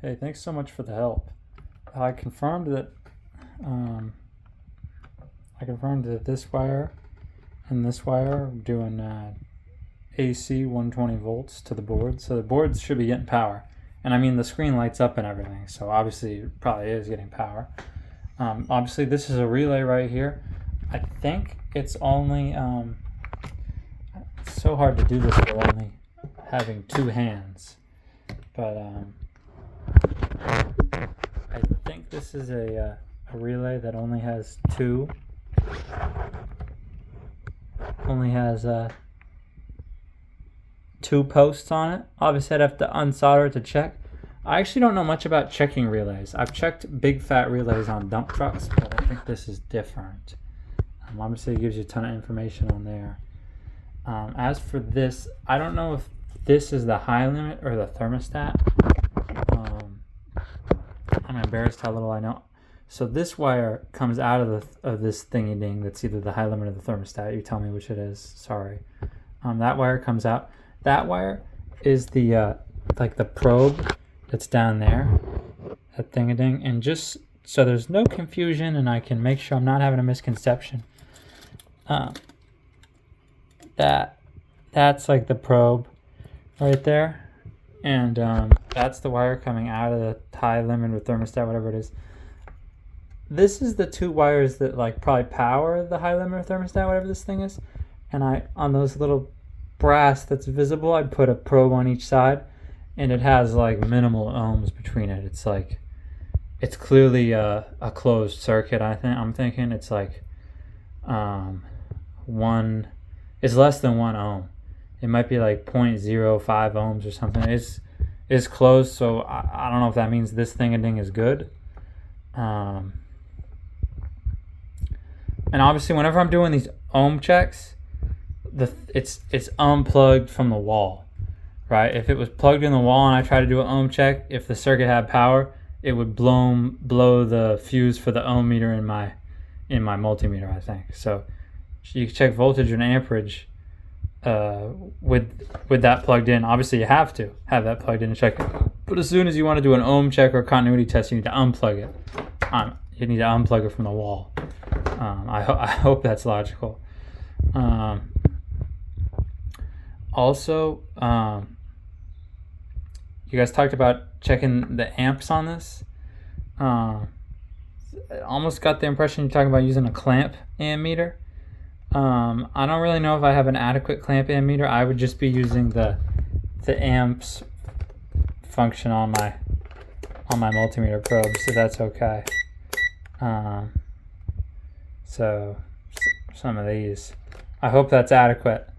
Hey, thanks so much for the help. I confirmed that this wire and this wire are doing AC 120 volts to the board, so the board should be getting power. And I mean, the screen lights up and everything, so obviously it probably is getting power. Obviously, this is a relay right here. I think it's only it's so hard to do this with only having two hands, but I think this is a relay that only has two posts on it. Obviously, I'd have to unsolder it to check. I actually don't know much about checking relays. I've checked big fat relays on dump trucks, but I think this is different. Obviously, it gives you a ton of information on there. As for this, I don't know if this is the high limit or the thermostat. I'm embarrassed how little I know. So this wire comes out of this thingy ding that's either the high limit or the thermostat. You tell me which it is. Sorry. That wire comes out. That wire is the like the probe that's down there. That thingy ding. And just so there's no confusion and I can make sure I'm not having a misconception. That's like the probe right there. And that's the wire coming out of the high limit or thermostat, whatever it is. This is the two wires that like probably power the high limit or thermostat, whatever this thing is. And on those little brass that's visible, I'd put a probe on each side, and it has like minimal ohms between it. It's like it's clearly a closed circuit. I'm thinking it's like it's less than 1 ohm. It might be like 0.05 ohms or something. It's closed, so I don't know if that means this thing is good. And obviously, whenever I'm doing these ohm checks, it's unplugged from the wall, right? If it was plugged in the wall and I tried to do an ohm check, if the circuit had power, it would blow the fuse for the ohm meter in my multimeter, I think. So you can check voltage and amperage with that plugged in. Obviously, you have to have that plugged in to check it. But as soon as you want to do an ohm check or continuity test, you need to unplug it. You need to unplug it from the wall. I hope that's logical. Also, you guys talked about checking the amps on this. I almost got the impression you're talking about using a clamp ammeter. I don't really know if I have an adequate clamp ammeter. I would just be using the amps function on my multimeter probes, if that's okay. So some of these, I hope that's adequate.